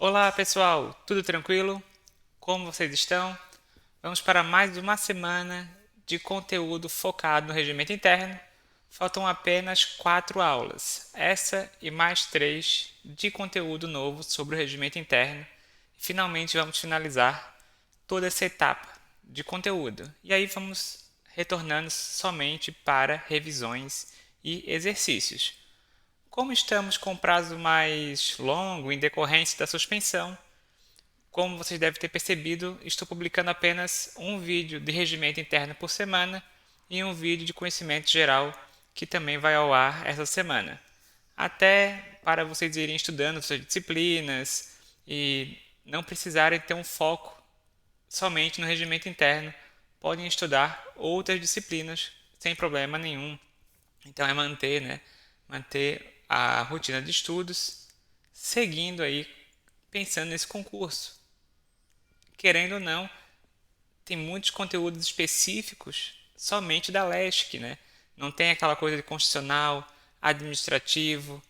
Olá pessoal, tudo tranquilo? Como vocês estão? Vamos para mais uma semana de conteúdo focado no regimento interno. Faltam apenas 4 aulas, essa e mais 3 de conteúdo novo sobre o regimento interno. Finalmente vamos finalizar toda essa etapa de conteúdo. E aí vamos retornando somente para revisões e exercícios. Como estamos com prazo mais longo em decorrência da suspensão, como vocês devem ter percebido, estou publicando apenas um vídeo de regimento interno por semana e um vídeo de conhecimento geral que também vai ao ar essa semana. Até para vocês irem estudando suas disciplinas e não precisarem ter um foco somente no regimento interno, podem estudar outras disciplinas sem problema nenhum. Então é manter a rotina de estudos, seguindo aí, pensando nesse concurso. Querendo ou não, tem muitos conteúdos específicos somente da LESC, né? Não tem aquela coisa de constitucional, administrativo.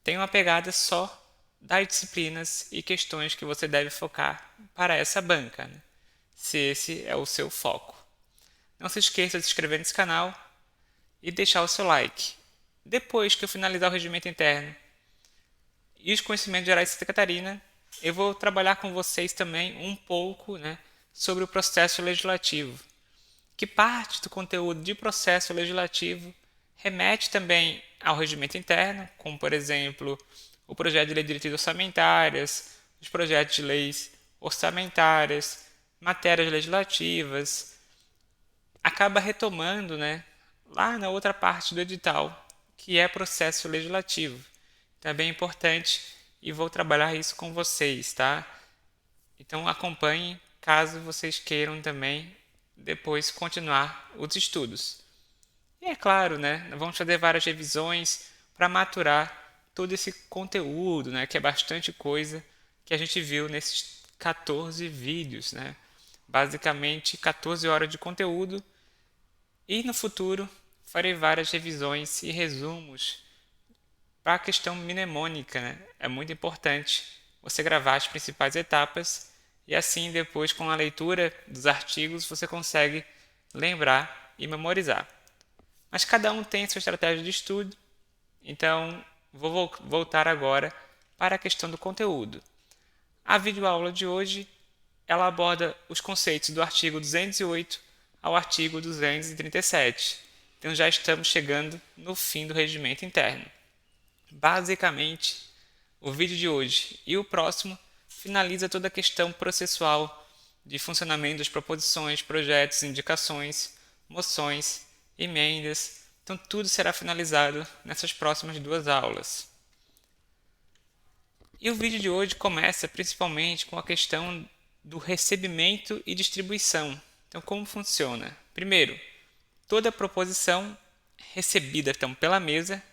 Tem uma pegada só das disciplinas e questões que você deve focar para essa banca, né? Se esse é o seu foco. Não se esqueça de se inscrever nesse canal e deixar o seu like. Depois que eu finalizar o regimento interno e os conhecimentos gerais de Santa Catarina, eu vou trabalhar com vocês também um pouco, né, sobre o processo legislativo, que parte do conteúdo de processo legislativo remete também ao regimento interno, como por exemplo o projeto de lei de diretrizes orçamentárias, os projetos de leis orçamentárias, matérias legislativas, acaba retomando, né, lá na outra parte do edital, que é processo legislativo. Então é bem importante e vou trabalhar isso com vocês, tá? Então acompanhem caso vocês queiram também depois continuar os estudos. E é claro, né, vamos fazer várias revisões para maturar todo esse conteúdo, né, que é bastante coisa que a gente viu nesses 14 vídeos, né? Basicamente 14 horas de conteúdo e no futuro farei várias revisões e resumos para a questão mnemônica, né? É muito importante você gravar as principais etapas e assim depois com a leitura dos artigos você consegue lembrar e memorizar. Mas cada um tem sua estratégia de estudo, então vou voltar agora para a questão do conteúdo. A videoaula de hoje ela aborda os conceitos do artigo 208 ao artigo 237. Então já estamos chegando no fim do regimento interno. Basicamente, o vídeo de hoje e o próximo finaliza toda a questão processual de funcionamento das proposições, projetos, indicações, moções, emendas. Então tudo será finalizado nessas próximas 2 aulas. E o vídeo de hoje começa principalmente com a questão do recebimento e distribuição. Então, como funciona? Primeiro, toda proposição recebida então, pela mesa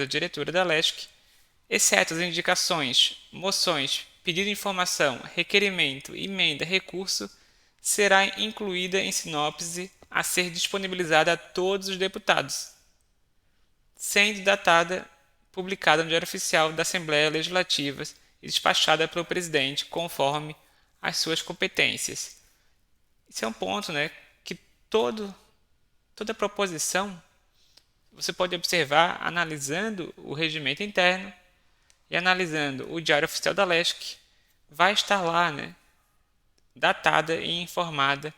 diretora da LESC, exceto as indicações, moções, pedido de informação, requerimento, emenda, recurso, será incluída em sinopse a ser disponibilizada a todos os deputados, sendo datada publicada no Diário Oficial da Assembleia Legislativa e despachada pelo presidente, conforme as suas competências. Esse é um ponto, né, que toda proposição você pode observar analisando o regimento interno e analisando o Diário Oficial da LESC, vai estar lá, né, datada e informada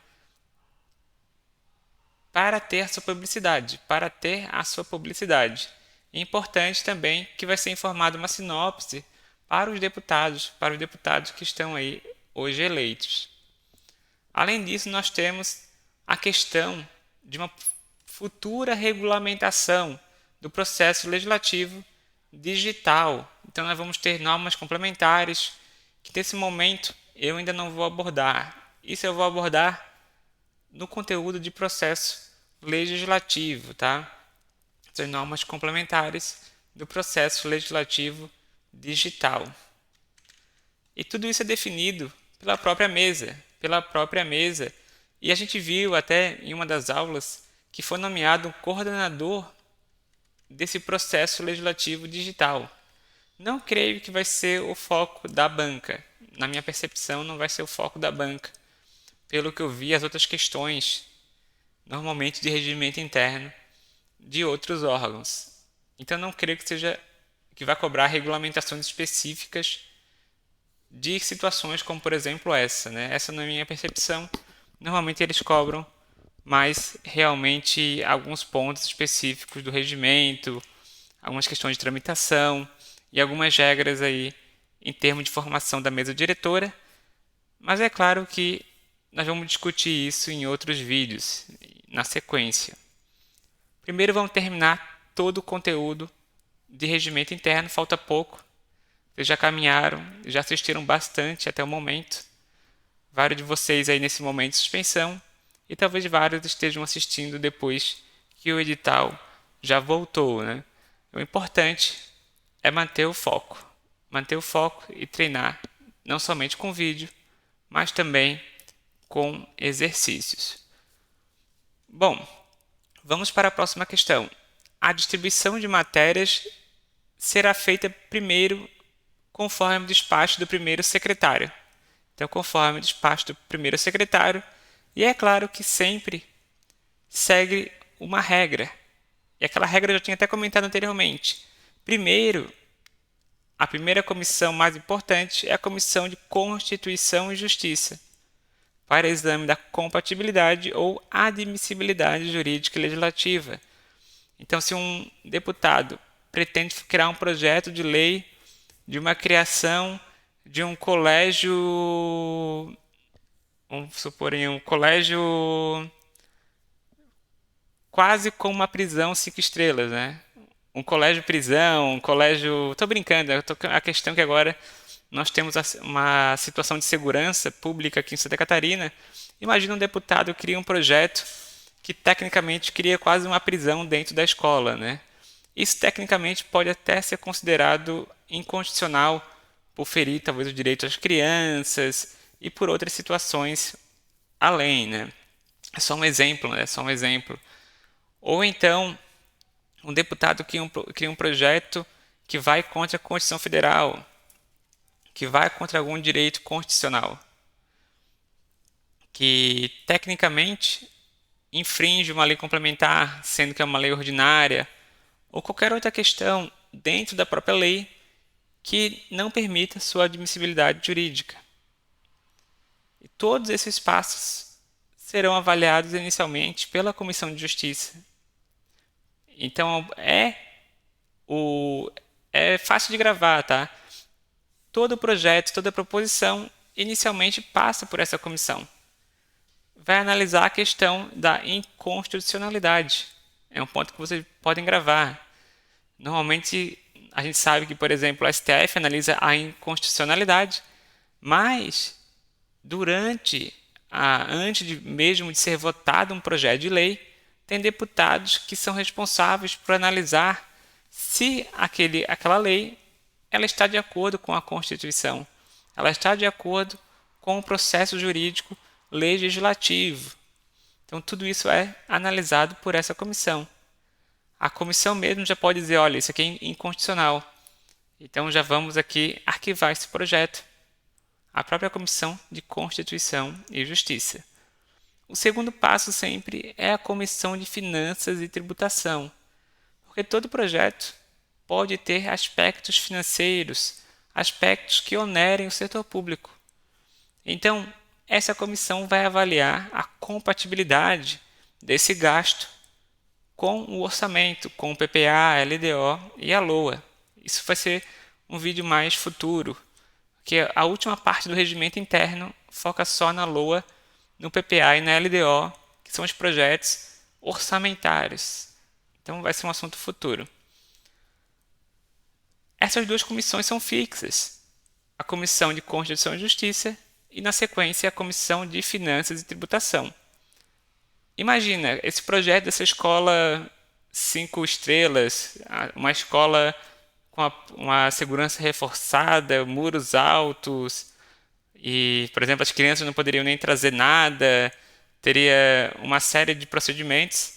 para ter a sua publicidade. É importante também que vai ser informada uma sinopse para os deputados que estão aí hoje eleitos. Além disso, nós temos a questão de uma futura regulamentação do processo legislativo digital. Então, nós vamos ter normas complementares que, nesse momento, eu ainda não vou abordar. Isso eu vou abordar no conteúdo de processo legislativo, tá? As normas complementares do processo legislativo digital. E tudo isso é definido pela própria mesa. E a gente viu até em uma das aulas que foi nomeado um coordenador desse processo legislativo digital. Não creio que vai ser o foco da banca. Na minha percepção, não vai ser o foco da banca. Pelo que eu vi, as outras questões, normalmente de regimento interno, de outros órgãos. Então, não creio que seja que vai cobrar regulamentações específicas de situações como, por exemplo, essa, né? Essa, na minha percepção, normalmente eles cobram mais realmente alguns pontos específicos do regimento, algumas questões de tramitação e algumas regras aí em termos de formação da mesa diretora, mas é claro que nós vamos discutir isso em outros vídeos, na sequência. Primeiro vamos terminar todo o conteúdo de regimento interno, falta pouco. Vocês já caminharam, já assistiram bastante até o momento. Vários de vocês aí nesse momento de suspensão e talvez vários estejam assistindo depois que o edital já voltou, né? O importante é manter o foco e treinar não somente com vídeo, mas também com exercícios. Bom, vamos para a próxima questão. A distribuição de matérias será feita primeiro conforme o despacho do primeiro secretário. Então, conforme o despacho do primeiro secretário, e é claro que sempre segue uma regra. E aquela regra eu já tinha até comentado anteriormente. Primeiro, a primeira comissão mais importante é a Comissão de Constituição e Justiça, para exame da compatibilidade ou admissibilidade jurídica e legislativa. Então, se um deputado pretende criar um projeto de lei de uma criação de um colégio, vamos supor, um colégio quase como uma prisão 5 estrelas, né? Um colégio-prisão, um colégio... Tô brincando, a questão é que agora nós temos uma situação de segurança pública aqui em Santa Catarina. Imagina um deputado cria um projeto que tecnicamente cria quase uma prisão dentro da escola, né? Isso tecnicamente pode até ser considerado inconstitucional por ferir talvez o direito das crianças e por outras situações além, né? É só um exemplo, né? É só um exemplo. Ou então, um deputado cria um projeto que vai contra a Constituição Federal, que vai contra algum direito constitucional, que tecnicamente infringe uma lei complementar, sendo que é uma lei ordinária, ou qualquer outra questão dentro da própria lei que não permita sua admissibilidade jurídica. E todos esses passos serão avaliados inicialmente pela Comissão de Justiça. Então é fácil de gravar, tá? Todo projeto, toda proposição inicialmente passa por essa comissão. Vai analisar a questão da inconstitucionalidade. É um ponto que vocês podem gravar. Normalmente a gente sabe que, por exemplo, o STF analisa a inconstitucionalidade, mas antes mesmo de ser votado um projeto de lei, tem deputados que são responsáveis por analisar se aquela lei ela está de acordo com a Constituição, ela está de acordo com o processo jurídico legislativo. Então, tudo isso é analisado por essa comissão. A comissão mesmo já pode dizer, olha, isso aqui é inconstitucional. Então, já vamos aqui arquivar esse projeto. A própria Comissão de Constituição e Justiça. O segundo passo sempre é a Comissão de Finanças e Tributação, porque todo projeto pode ter aspectos financeiros, aspectos que onerem o setor público. Então, essa comissão vai avaliar a compatibilidade desse gasto com o orçamento, com o PPA, a LDO e a LOA. Isso vai ser um vídeo mais futuro, que a última parte do regimento interno foca só na LOA, no PPA e na LDO, que são os projetos orçamentários. Então vai ser um assunto futuro. Essas duas comissões são fixas. A Comissão de Constituição e Justiça e, na sequência, a Comissão de Finanças e Tributação. Imagina, esse projeto dessa escola 5 estrelas, uma escola com uma segurança reforçada, muros altos, e, por exemplo, as crianças não poderiam nem trazer nada, teria uma série de procedimentos.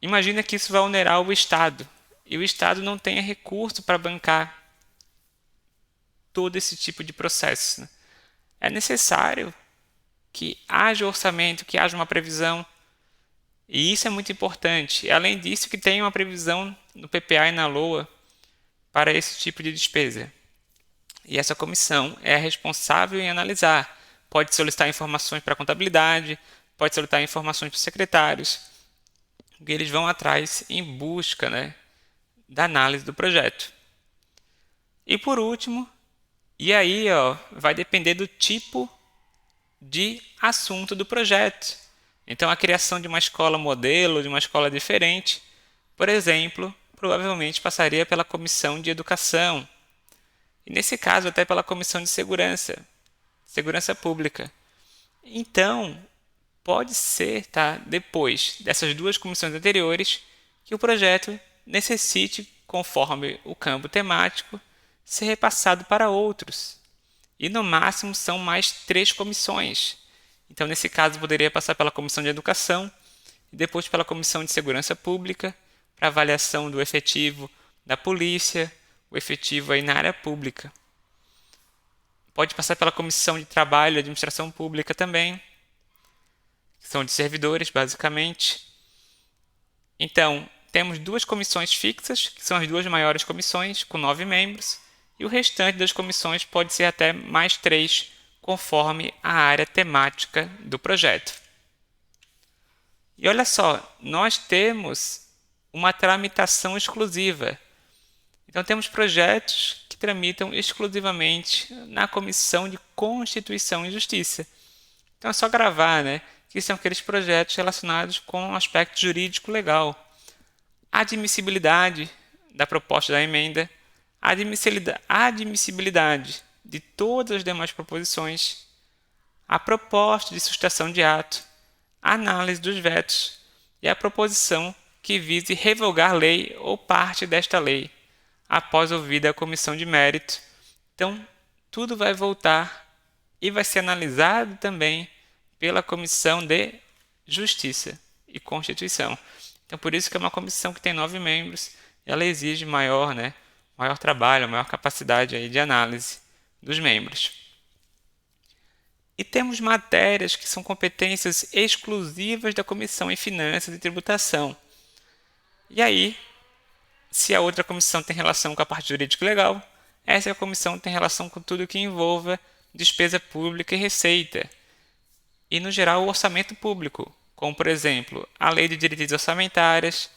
Imagina que isso vai onerar o Estado. e o Estado não tenha recurso para bancar todo esse tipo de processo, né? É necessário que haja orçamento, que haja uma previsão, e isso é muito importante. Além disso, que tenha uma previsão no PPA e na LOA para esse tipo de despesa. E essa comissão é responsável em analisar. Pode solicitar informações para a contabilidade, pode solicitar informações para os secretários, e eles vão atrás em busca, né, da análise do projeto. E por último, e aí vai depender do tipo de assunto do projeto. Então, a criação de uma escola modelo, de uma escola diferente, por exemplo, provavelmente passaria pela comissão de educação. E nesse caso, até pela comissão de segurança pública. Então, pode ser, tá, depois dessas duas comissões anteriores, que o projeto necessite, conforme o campo temático, ser repassado para outros. E no máximo são mais 3 comissões. Então, nesse caso, poderia passar pela comissão de educação e depois pela comissão de segurança pública, para avaliação do efetivo da polícia, o efetivo aí na área pública. Pode passar pela comissão de trabalho e administração pública também, que são de servidores, basicamente. Então, temos 2 comissões fixas, que são as 2 maiores comissões, com 9 membros, e o restante das comissões pode ser até mais 3, conforme a área temática do projeto. E olha só, nós temos uma tramitação exclusiva. Então, temos projetos que tramitam exclusivamente na Comissão de Constituição e Justiça. Então, é só gravar, né, que são aqueles projetos relacionados com o aspecto jurídico legal. A admissibilidade da proposta da emenda, a admissibilidade de todas as demais proposições, a proposta de sustentação de ato, a análise dos vetos e a proposição que vise revogar lei ou parte desta lei, após ouvida a comissão de mérito. Então, tudo vai voltar e vai ser analisado também pela Comissão de Justiça e Constituição. Então, por isso que é uma comissão que tem 9 membros, e ela exige maior trabalho, maior capacidade aí de análise dos membros. E temos matérias que são competências exclusivas da Comissão em Finanças e Tributação. E aí, se a outra comissão tem relação com a parte jurídica e legal, essa comissão tem relação com tudo que envolva despesa pública e receita. E, no geral, o orçamento público, como, por exemplo, a Lei de Diretrizes Orçamentárias,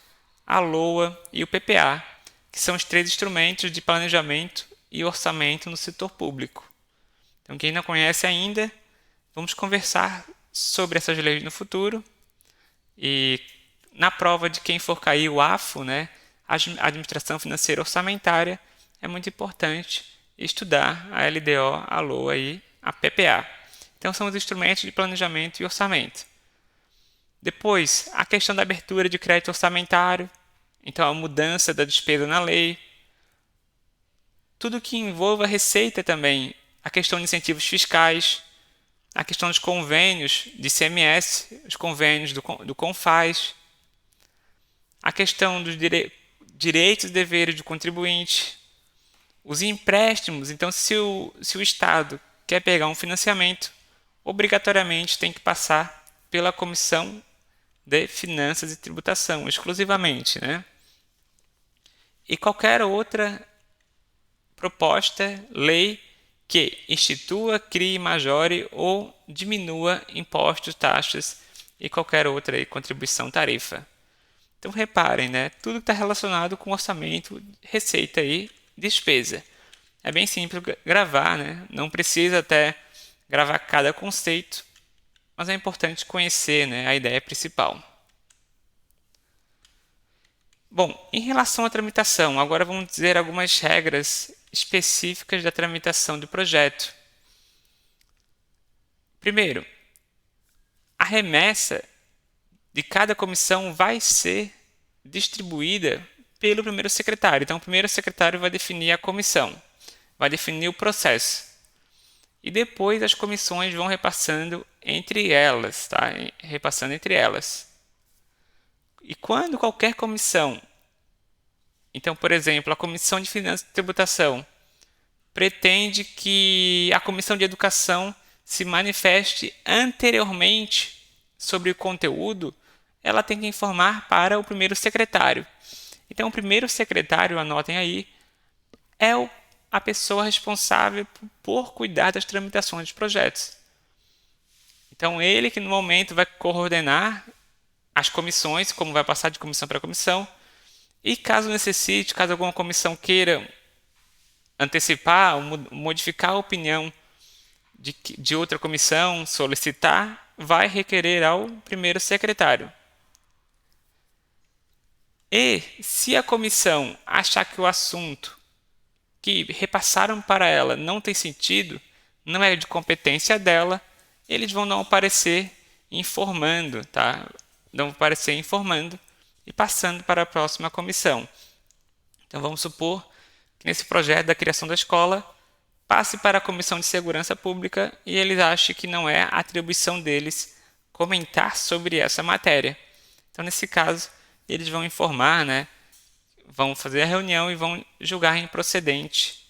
a LOA e o PPA, que são os 3 instrumentos de planejamento e orçamento no setor público. Então, quem não conhece ainda, vamos conversar sobre essas leis no futuro. E na prova de quem for cair o AFO, né, a Administração Financeira Orçamentária, é muito importante estudar a LDO, a LOA e a PPA. Então, são os instrumentos de planejamento e orçamento. Depois, a questão da abertura de crédito orçamentário, então a mudança da despesa na lei. Tudo que envolva receita também, a questão de incentivos fiscais, a questão dos convênios de ICMS, os convênios do CONFAS, a questão dos direitos e deveres do contribuinte, os empréstimos. Então, se o Estado quer pegar um financiamento, obrigatoriamente tem que passar pela Comissão de Finanças e Tributação, exclusivamente, né? E qualquer outra proposta, lei que institua, crie, majore ou diminua impostos, taxas e qualquer outra aí, contribuição, tarifa. Então reparem, né? Tudo que está relacionado com orçamento, receita e despesa. É bem simples gravar, né? Não precisa até gravar cada conceito, mas é importante conhecer, né, a ideia principal. Bom, em relação à tramitação, agora vamos dizer algumas regras específicas da tramitação do projeto. Primeiro, a remessa de cada comissão vai ser distribuída pelo primeiro secretário. Então, o primeiro secretário vai definir a comissão, vai definir o processo. E depois as comissões vão repassando entre elas, tá? Repassando entre elas. E quando qualquer comissão Então, por exemplo, a Comissão de Finanças e Tributação pretende que a Comissão de Educação se manifeste anteriormente sobre o conteúdo, ela tem que informar para o primeiro secretário. Então, o primeiro secretário, anotem aí, é a pessoa responsável por cuidar das tramitações dos projetos. Então, ele que no momento vai coordenar as comissões, como vai passar de comissão para comissão, e caso necessite, caso alguma comissão queira antecipar ou modificar a opinião de outra comissão, solicitar, vai requerer ao primeiro secretário. E se a comissão achar que o assunto que repassaram para ela não tem sentido, não é de competência dela, eles vão dar um parecer informando, tá? Dão um parecer informando e passando para a próxima comissão. Então vamos supor que nesse projeto da criação da escola passe para a Comissão de Segurança Pública e eles achem que não é atribuição deles comentar sobre essa matéria. Então nesse caso eles vão informar, né? Vão fazer a reunião e vão julgar improcedente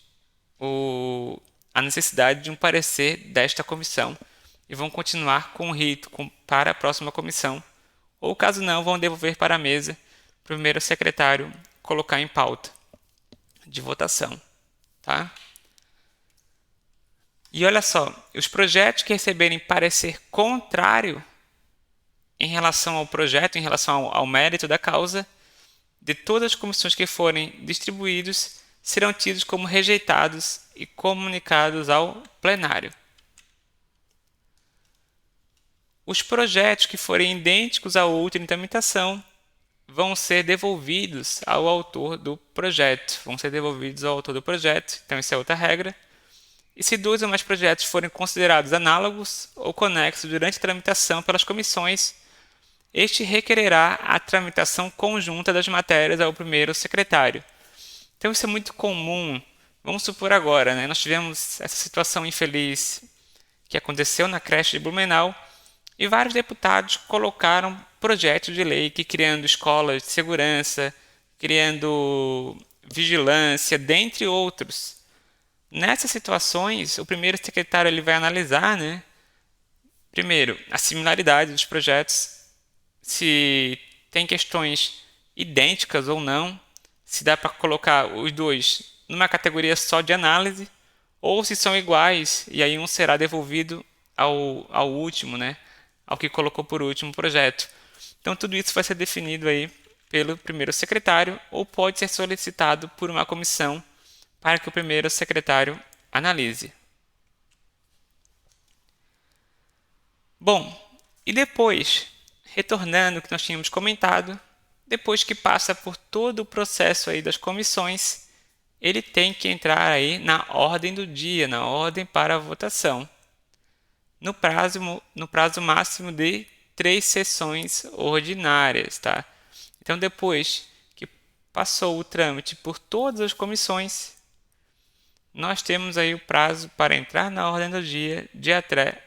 a necessidade de um parecer desta comissão e vão continuar com o rito para a próxima comissão, ou caso não, vão devolver para a mesa para o primeiro secretário colocar em pauta de votação, tá? E olha só, os projetos que receberem parecer contrário em relação ao projeto, em relação ao mérito da causa, de todas as comissões que forem distribuídos, serão tidos como rejeitados e comunicados ao plenário. Os projetos que forem idênticos ao outro em tramitação vão ser devolvidos ao autor do projeto. Então, essa é outra regra. E se dois ou mais projetos forem considerados análogos ou conexos durante a tramitação pelas comissões, este requererá a tramitação conjunta das matérias ao primeiro secretário. Então isso é muito comum. Vamos supor agora, né? Nós tivemos essa situação infeliz que aconteceu na creche de Blumenau e vários deputados colocaram projetos de lei que criando escolas de segurança, criando vigilância, dentre outros. Nessas situações, o primeiro secretário ele vai analisar, né? Primeiro, a similaridade dos projetos, se tem questões idênticas ou não, se dá para colocar os dois numa categoria só de análise, ou se são iguais, e aí um será devolvido ao último, né? Ao que colocou por último o projeto. Então tudo isso vai ser definido aí pelo primeiro secretário, ou pode ser solicitado por uma comissão para que o primeiro secretário analise. Bom, e depois, retornando ao que nós tínhamos comentado, depois que passa por todo o processo aí das comissões, ele tem que entrar aí na ordem do dia, na ordem para a votação, no prazo máximo de 3 sessões ordinárias, tá? Então, depois que passou o trâmite por todas as comissões, nós temos aí o prazo para entrar na ordem do dia de até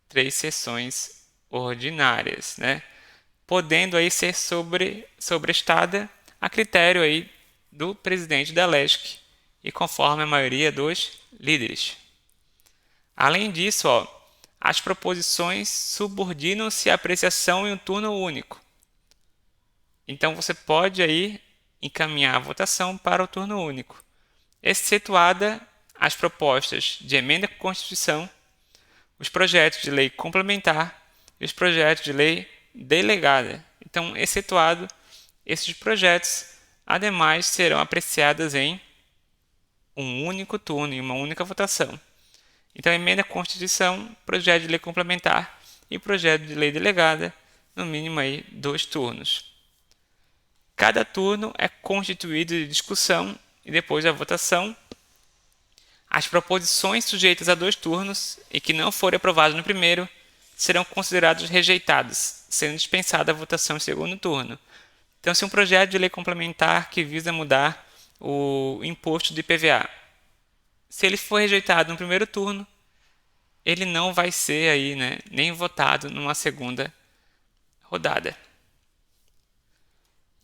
3 sessões ordinárias, né? Podendo aí ser sobrestada a critério aí do presidente da LESC e conforme a maioria dos líderes. Além disso, as proposições subordinam-se à apreciação em um turno único. Então você pode aí encaminhar a votação para o turno único, excetuada as propostas de emenda à Constituição, os projetos de lei complementar e os projetos de lei delegada. Então, excetuado esses projetos, ademais serão apreciadas em um único turno, em uma única votação. Então, emenda à Constituição, projeto de lei complementar e projeto de lei delegada, no mínimo aí 2 turnos. Cada turno é constituído de discussão e depois da votação. As proposições sujeitas a 2 turnos e que não forem aprovadas no primeiro serão consideradas rejeitadas, sendo dispensada a votação em segundo turno. Então, se um projeto de lei complementar que visa mudar o imposto de IPVA, se ele for rejeitado no primeiro turno, ele não vai ser aí, né, nem votado numa segunda rodada.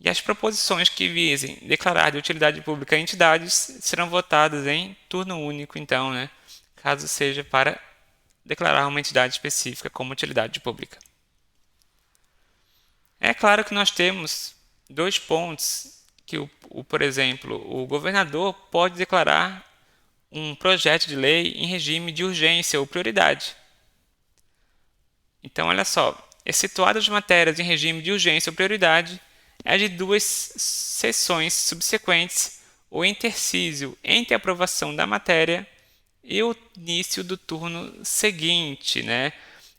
E as proposições que visem declarar de utilidade pública a entidades serão votadas em turno único, então, né, caso seja para declarar uma entidade específica como utilidade pública. É claro que nós temos dois pontos que, por exemplo, o governador pode declarar um projeto de lei em regime de urgência ou prioridade. Então, olha só, excetuadas as matérias em regime de urgência ou prioridade, é de duas sessões subsequentes o intercísio entre a aprovação da matéria e o início do turno seguinte, né?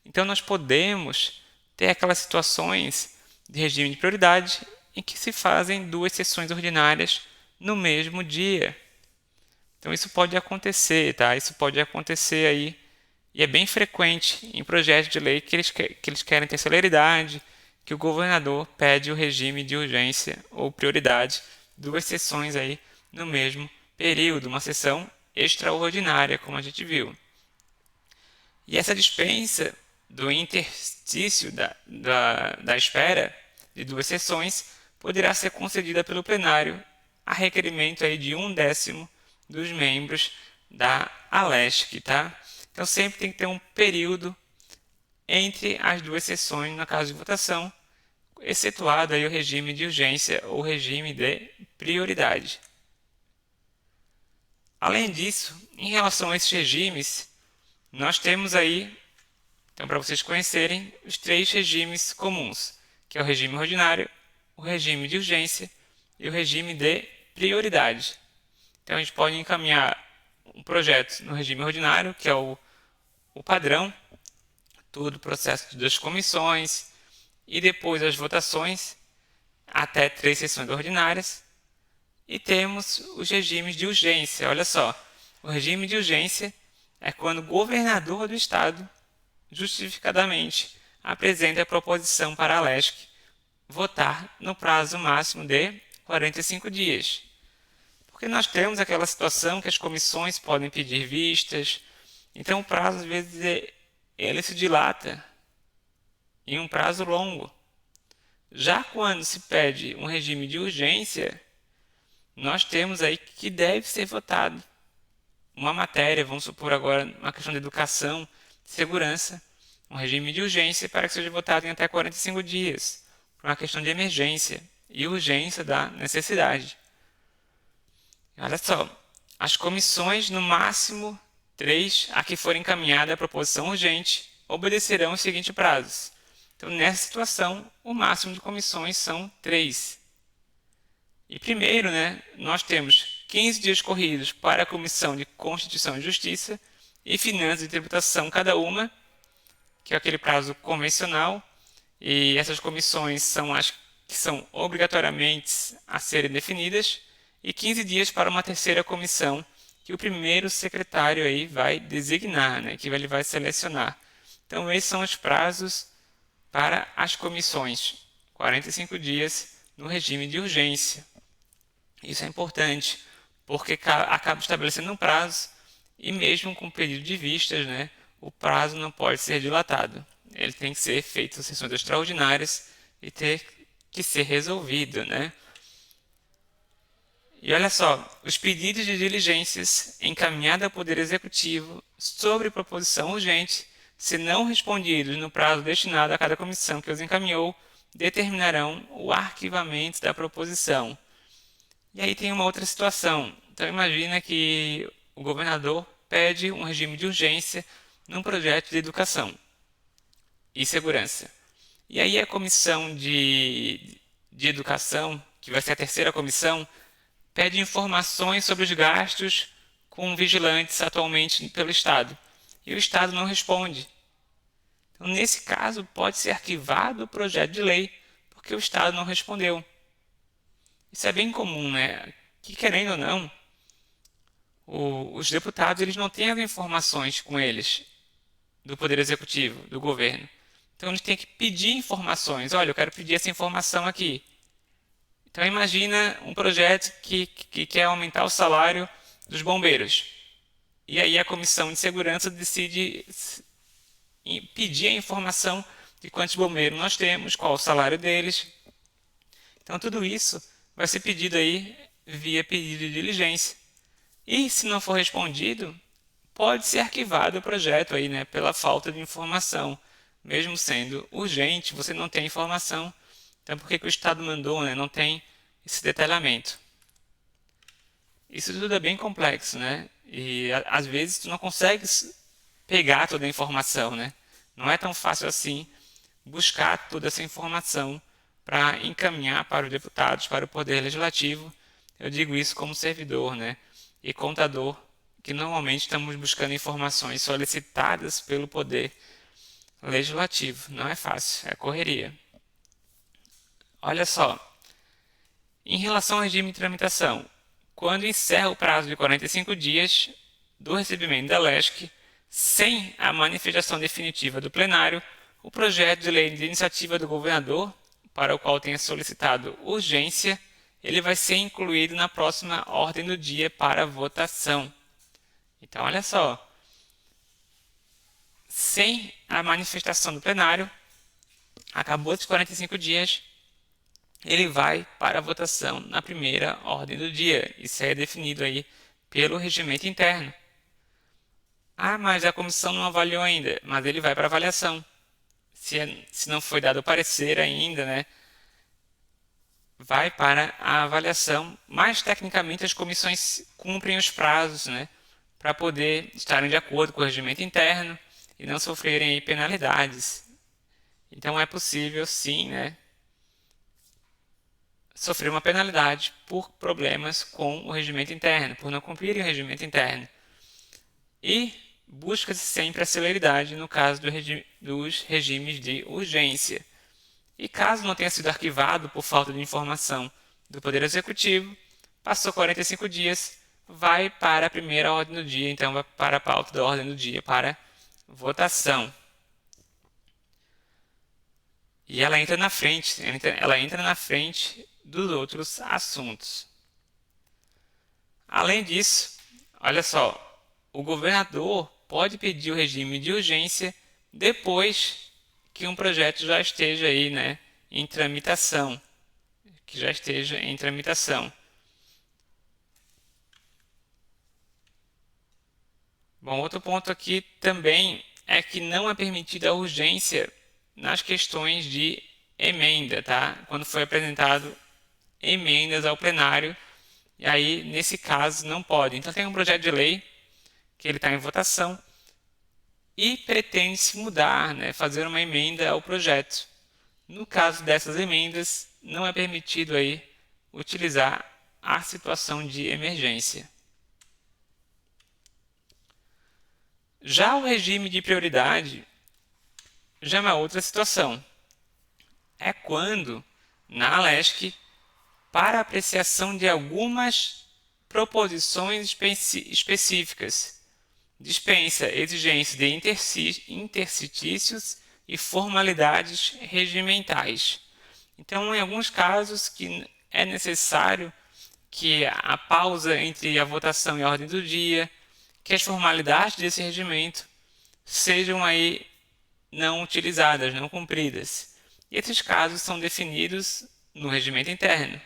Então, nós podemos ter aquelas situações de regime de prioridade em que se fazem duas sessões ordinárias no mesmo dia. Então, isso pode acontecer, tá? Isso pode acontecer aí. E é bem frequente em projetos de lei que eles querem ter celeridade, que o governador pede o regime de urgência ou prioridade, duas sessões aí no mesmo período, uma sessão extraordinária, como a gente viu. E essa dispensa do interstício da espera de duas sessões poderá ser concedida pelo plenário a requerimento aí de 1/10 dos membros da ALESC, tá? Então sempre tem que ter um período entre as duas sessões no caso de votação, excetuado aí o regime de urgência ou regime de prioridade. Além disso, em relação a esses regimes, nós temos aí, então para vocês conhecerem, os três regimes comuns, que é o regime ordinário, o regime de urgência e o regime de prioridade. Então a gente pode encaminhar um projeto no regime ordinário, que é o padrão, todo o processo das comissões e depois as votações, até 3 sessões ordinárias. E temos os regimes de urgência. Olha só, o regime de urgência é quando o governador do estado, justificadamente, apresenta a proposição para a LESC votar no prazo máximo de 45 dias. Porque nós temos aquela situação que as comissões podem pedir vistas, então o prazo às vezes ele se dilata em um prazo longo. Já quando se pede um regime de urgência, nós temos aí que deve ser votado uma matéria, vamos supor agora uma questão de educação, segurança, um regime de urgência para que seja votado em até 45 dias, por uma questão de emergência e urgência da necessidade. Olha só, as comissões, no máximo 3, a que for encaminhada a proposição urgente, obedecerão os seguintes prazos. Então, nessa situação, o máximo de comissões são 3. E primeiro, nós temos 15 dias corridos para a Comissão de Constituição e Justiça e Finanças e Tributação, cada uma, que é aquele prazo convencional, e essas comissões são as que são obrigatoriamente a serem definidas, e 15 dias para uma terceira comissão, que o primeiro secretário aí vai designar, que ele vai selecionar. Então, esses são os prazos para as comissões, 45 dias no regime de urgência. Isso é importante, porque acaba estabelecendo um prazo, e mesmo com pedido de vistas, o prazo não pode ser dilatado. Ele tem que ser feito em sessões extraordinárias e ter que ser resolvido, E olha só, os pedidos de diligências encaminhados ao Poder Executivo sobre proposição urgente, se não respondidos no prazo destinado a cada comissão que os encaminhou, determinarão o arquivamento da proposição. E aí tem uma outra situação. Então imagina que o governador pede um regime de urgência num projeto de educação e segurança. E aí a comissão de educação, que vai ser a terceira comissão, pede informações sobre os gastos com vigilantes atualmente pelo Estado. E o Estado não responde. Então, nesse caso, pode ser arquivado o projeto de lei, porque o Estado não respondeu. Isso é bem comum, Que, querendo ou não, os deputados eles não têm as informações com eles do Poder Executivo, do governo. Então, eles têm que pedir informações. Olha, eu quero pedir essa informação aqui. Então imagina um projeto que quer aumentar o salário dos bombeiros. E aí a Comissão de Segurança decide pedir a informação de quantos bombeiros nós temos, qual o salário deles. Então tudo isso vai ser pedido aí via pedido de diligência. E se não for respondido, pode ser arquivado o projeto aí, né, pela falta de informação. Mesmo sendo urgente, você não tem informação. Então por que que o Estado mandou, né? Não tem esse detalhamento. Isso tudo é bem complexo, né? E às vezes tu não consegue pegar toda a informação, né? Não é tão fácil assim buscar toda essa informação para encaminhar para os deputados, para o Poder Legislativo. Eu digo isso como servidor, né? E contador, que normalmente estamos buscando informações solicitadas pelo Poder Legislativo. Não é fácil, é correria. Olha só, em relação ao regime de tramitação, quando encerra o prazo de 45 dias do recebimento da LESC, sem a manifestação definitiva do plenário, o projeto de lei de iniciativa do governador, para o qual tenha solicitado urgência, ele vai ser incluído na próxima ordem do dia para votação. Então, olha só, sem a manifestação do plenário, acabou os 45 dias, ele vai para a votação na primeira ordem do dia. Isso é definido aí pelo regimento interno. Ah, mas a comissão não avaliou ainda, mas ele vai para avaliação. Se não foi dado o parecer ainda, né, vai para a avaliação. Mas, tecnicamente, as comissões cumprem os prazos, né, para poder estarem de acordo com o regimento interno e não sofrerem aí penalidades. Então, é possível, sim, né, sofrer uma penalidade por problemas com o regimento interno, por não cumprirem o regimento interno. E busca-se sempre a celeridade no caso dos regimes de urgência. E caso não tenha sido arquivado por falta de informação do Poder Executivo, passou 45 dias, vai para a primeira ordem do dia, então vai para a pauta da ordem do dia, para votação. E ela entra na frente, dos outros assuntos. Além disso, olha só, o governador pode pedir o regime de urgência depois que um projeto já esteja aí, né, em tramitação, Bom, outro ponto aqui também é que não é permitida a urgência nas questões de emenda, tá? Quando foi apresentado emendas ao plenário, e aí, nesse caso, não pode. Então, tem um projeto de lei que ele está em votação e pretende-se mudar, né, fazer uma emenda ao projeto. No caso dessas emendas, não é permitido aí utilizar a situação de emergência. Já o regime de prioridade já é uma outra situação. É quando, na LESC, para apreciação de algumas proposições específicas, dispensa exigência de interstitícios e formalidades regimentais. Então, em alguns casos que é necessário que a pausa entre a votação e a ordem do dia, que as formalidades desse regimento sejam aí não utilizadas, não cumpridas. E esses casos são definidos no regimento interno.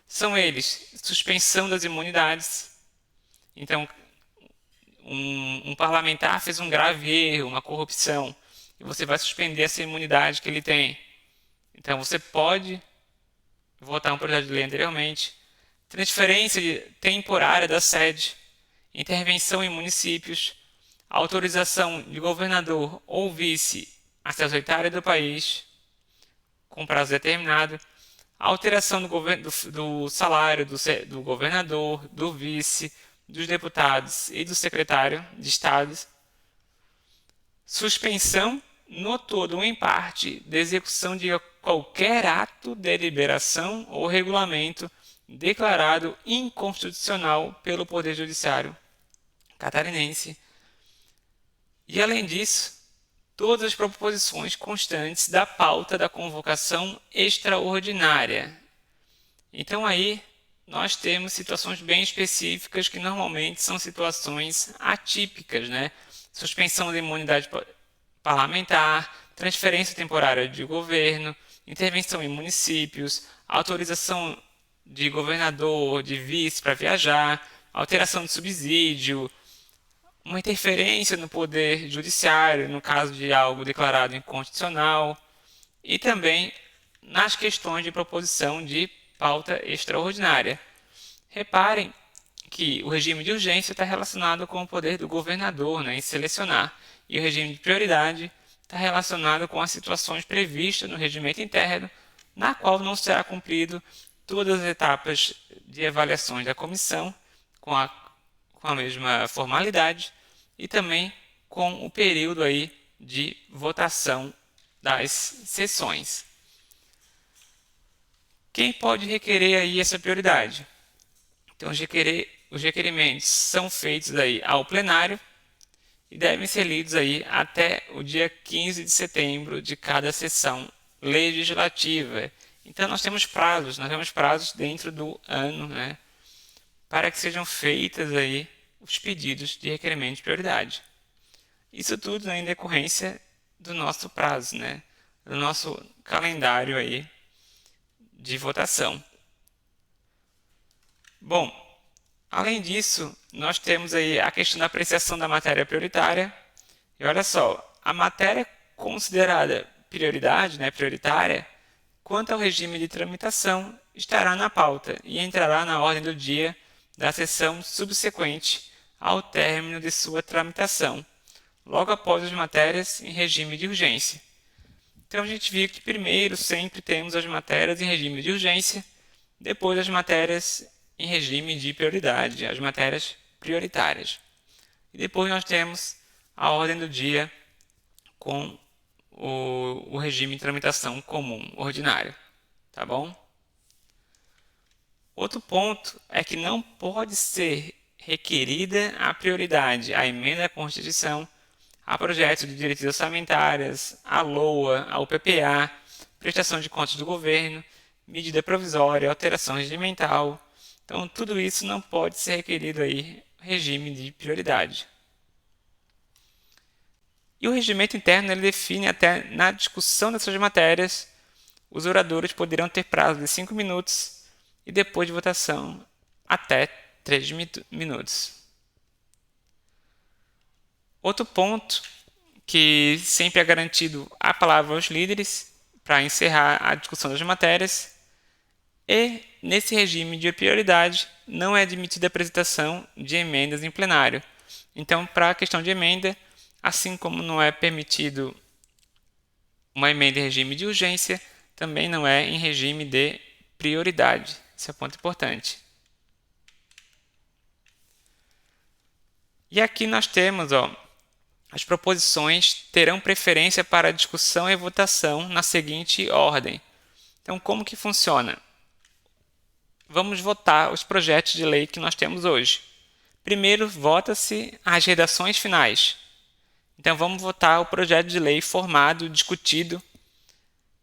São eles: suspensão das imunidades. Então, um parlamentar fez um grave erro, uma corrupção, e você vai suspender essa imunidade que ele tem. Então, você pode votar um projeto de lei anteriormente. Transferência temporária da sede, intervenção em municípios, autorização de governador ou vice a se ausentar do país, com prazo determinado, alteração do salário do governador, do vice, dos deputados e do secretário de Estado, suspensão, no todo ou em parte, da execução de qualquer ato, deliberação ou regulamento declarado inconstitucional pelo Poder Judiciário catarinense. E, além disso, todas as proposições constantes da pauta da convocação extraordinária. Então, aí, nós temos situações bem específicas que normalmente são situações atípicas, né? Suspensão da imunidade parlamentar, transferência temporária de governo, intervenção em municípios, autorização de governador, de vice para viajar, alteração de subsídio, uma interferência no poder judiciário, no caso de algo declarado inconstitucional, e também nas questões de proposição de pauta extraordinária. Reparem que o regime de urgência está relacionado com o poder do governador, né, em selecionar, e o regime de prioridade está relacionado com as situações previstas no regimento interno, na qual não será cumprido todas as etapas de avaliações da comissão com a mesma formalidade e também com o período aí de votação das sessões. Quem pode requerer aí essa prioridade? Então, os requerimentos são feitos aí ao plenário e devem ser lidos aí até o dia 15 de setembro de cada sessão legislativa. Então, nós temos prazos dentro do ano, né, para que sejam feitas aí os pedidos de requerimento de prioridade. Isso tudo, né, em decorrência do nosso prazo, né, do nosso calendário aí de votação. Bom, além disso, nós temos aí a questão da apreciação da matéria prioritária. E olha só, a matéria considerada prioridade, né, prioritária, quanto ao regime de tramitação, estará na pauta e entrará na ordem do dia da sessão subsequente ao término de sua tramitação, logo após as matérias em regime de urgência. Então a gente viu que primeiro sempre temos as matérias em regime de urgência, depois as matérias em regime de prioridade, as matérias prioritárias. E depois nós temos a ordem do dia com o regime de tramitação comum, ordinário. Tá bom? Outro ponto é que não pode ser requerida a prioridade à emenda à Constituição, a projetos de diretrizes orçamentárias, a LOA, a UPPA, prestação de contas do governo, medida provisória, alteração regimental. Então, tudo isso não pode ser requerido aí regime de prioridade. E o regimento interno ele define até na discussão dessas matérias, os oradores poderão ter prazo de 5 minutos e depois de votação até 3 minutos. Outro ponto que sempre é garantido a palavra aos líderes para encerrar a discussão das matérias e, nesse regime de prioridade, não é admitida a apresentação de emendas em plenário. Então, para a questão de emenda, assim como não é permitido uma emenda em regime de urgência, também não é em regime de prioridade. Esse é um ponto importante. E aqui nós temos, as proposições terão preferência para discussão e votação na seguinte ordem. Então, como que funciona? Vamos votar os projetos de lei que nós temos hoje. Primeiro, vota-se as redações finais. Então, vamos votar o projeto de lei formado, discutido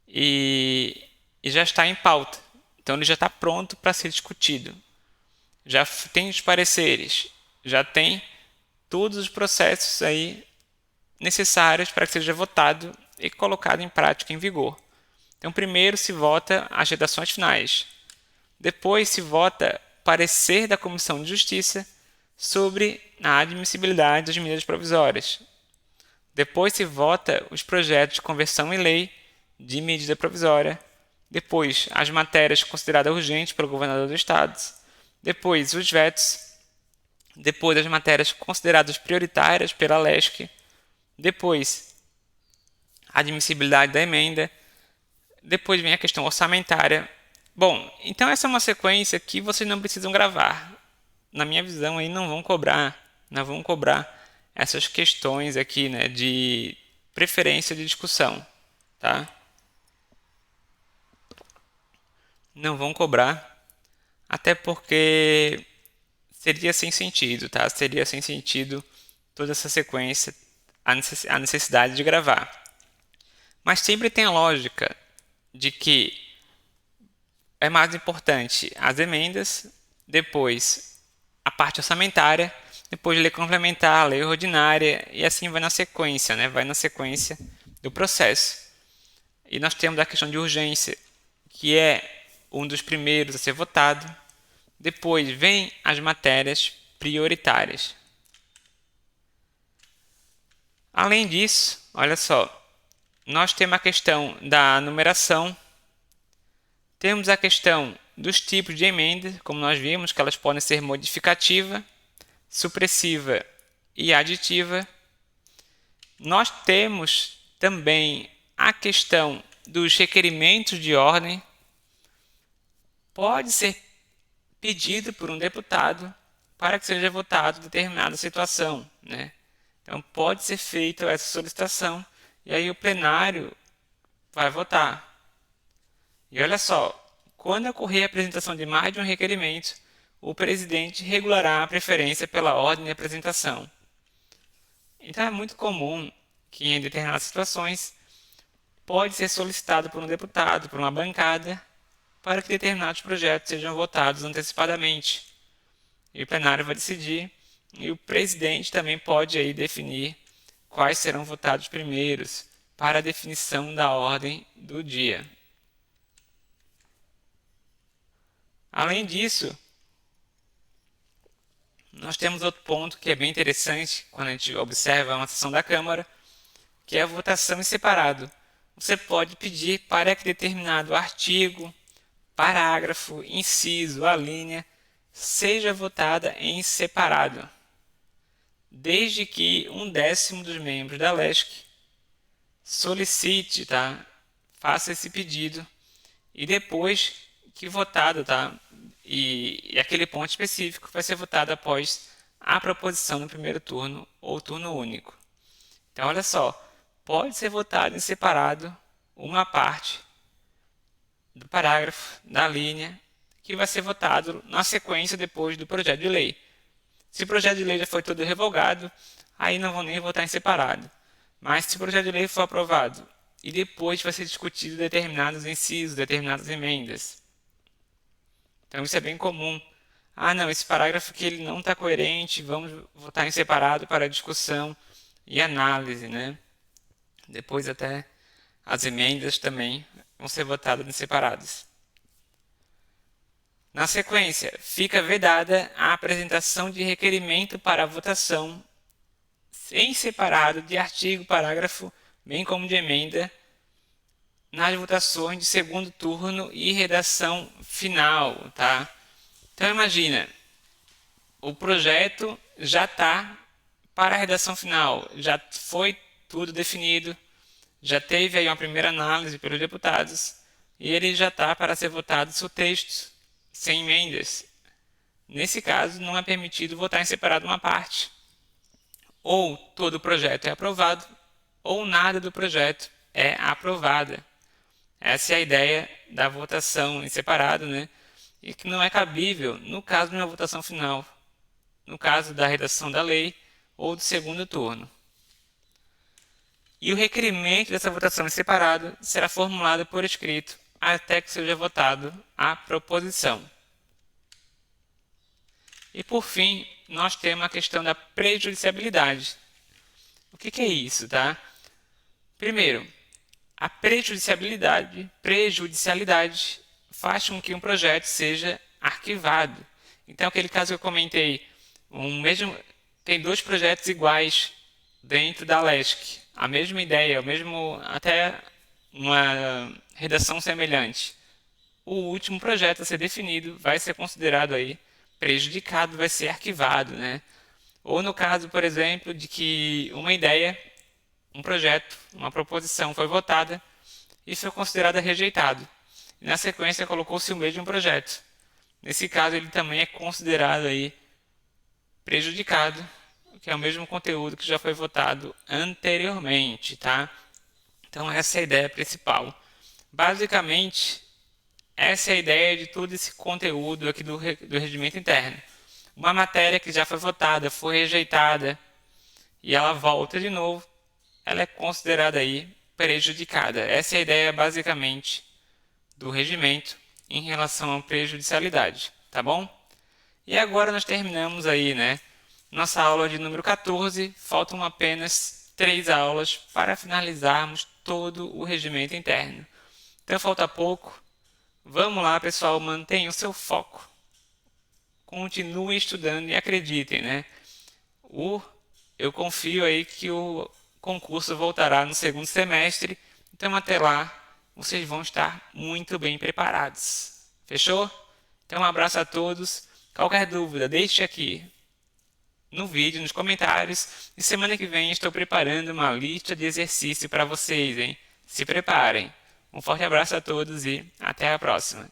e já está em pauta. Então, ele já está pronto para ser discutido. Já tem os pareceres, já tem todos os processos aí necessários para que seja votado e colocado em prática, em vigor. Então, primeiro se vota as redações finais. Depois se vota parecer da Comissão de Justiça sobre a admissibilidade das medidas provisórias. Depois se vota os projetos de conversão em lei de medida provisória. Depois, as matérias consideradas urgentes pelo governador do estado. Depois, os vetos. Depois, as matérias consideradas prioritárias pela LESC. Depois, a admissibilidade da emenda. Depois vem a questão orçamentária. Bom, então essa é uma sequência que vocês não precisam gravar. Na minha visão, aí não vão cobrar essas questões aqui, né, de preferência de discussão, tá? Não vão cobrar, até porque seria sem sentido, tá? Seria sem sentido toda essa sequência, a necessidade de gravar. Mas sempre tem a lógica de que é mais importante as emendas, depois a parte orçamentária, depois a lei complementar, a lei ordinária, e assim vai na sequência, né? Vai na sequência do processo. E nós temos a questão de urgência, que é um dos primeiros a ser votado. Depois vem as matérias prioritárias. Além disso, olha só, nós temos a questão da numeração, temos a questão dos tipos de emenda, como nós vimos, que elas podem ser modificativa, supressiva e aditiva. Nós temos também a questão dos requerimentos de ordem. Pode ser pedido por um deputado para que seja votado determinada situação, né? Então pode ser feita essa solicitação e aí o plenário vai votar. E olha só, quando ocorrer a apresentação de mais de um requerimento, o presidente regulará a preferência pela ordem de apresentação. Então é muito comum que em determinadas situações pode ser solicitado por um deputado, por uma bancada, para que determinados projetos sejam votados antecipadamente. E o plenário vai decidir, e o presidente também pode aí definir quais serão votados primeiros para a definição da ordem do dia. Além disso, nós temos outro ponto que é bem interessante quando a gente observa uma sessão da Câmara, que é a votação em separado. Você pode pedir para que determinado artigo, parágrafo, inciso, alínea, seja votada em separado, desde que 1/10 dos membros da LESC solicite, tá? Faça esse pedido e depois que votado, tá? E aquele ponto específico vai ser votado após a proposição no primeiro turno ou turno único. Então, olha só, pode ser votado em separado uma parte do parágrafo, da linha, que vai ser votado na sequência depois do projeto de lei. Se o projeto de lei já foi todo revogado, aí não vão nem votar em separado. Mas se o projeto de lei for aprovado e depois vai ser discutido determinados incisos, determinadas emendas. Então isso é bem comum. Ah, não, esse parágrafo que ele não está coerente, vamos votar em separado para discussão e análise, né? Depois até as emendas também vão ser votadas em separados. Na sequência, fica vedada a apresentação de requerimento para votação em separado de artigo, parágrafo, bem como de emenda, nas votações de segundo turno e redação final, tá? Então imagina, o projeto já está para a redação final, já foi tudo definido, já teve aí uma primeira análise pelos deputados e ele já está para ser votado seu texto, sem emendas. Nesse caso, não é permitido votar em separado uma parte. Ou todo o projeto é aprovado, ou nada do projeto é aprovada. Essa é a ideia da votação em separado, né? E que não é cabível no caso de uma votação final, no caso da redação da lei ou do segundo turno. E o requerimento dessa votação em separado será formulado por escrito até que seja votado a proposição. E por fim, nós temos a questão da prejudiciabilidade. O que é isso, tá? Primeiro, a prejudicialidade faz com que um projeto seja arquivado. Então, aquele caso que eu comentei, tem dois projetos iguais dentro da LESC, a mesma ideia, até uma redação semelhante. O último projeto a ser definido vai ser considerado aí prejudicado, vai ser arquivado, né? Ou no caso, por exemplo, de que uma ideia, um projeto, uma proposição foi votada e foi considerada rejeitado. E na sequência colocou-se o mesmo projeto. Nesse caso, ele também é considerado aí prejudicado, que é o mesmo conteúdo que já foi votado anteriormente, tá? Então essa é a ideia principal. Basicamente, essa é a ideia de todo esse conteúdo aqui do regimento interno. Uma matéria que já foi votada, foi rejeitada, e ela volta de novo, ela é considerada aí prejudicada. Essa é a ideia basicamente do regimento em relação à prejudicialidade, tá bom? E agora nós terminamos aí, né? Nossa aula de número 14, faltam apenas 3 aulas para finalizarmos todo o regimento interno. Então falta pouco, Vamos lá, pessoal, mantenham o seu foco. Continuem estudando e acreditem, né? O, eu confio aí que o concurso voltará no segundo semestre, então até lá vocês vão estar muito bem preparados. Fechou? Então um abraço a todos. Qualquer dúvida, deixe aqui no vídeo, nos comentários. E semana que vem estou preparando uma lista de exercício para vocês, hein? Se preparem. Um forte abraço a todos e até a próxima.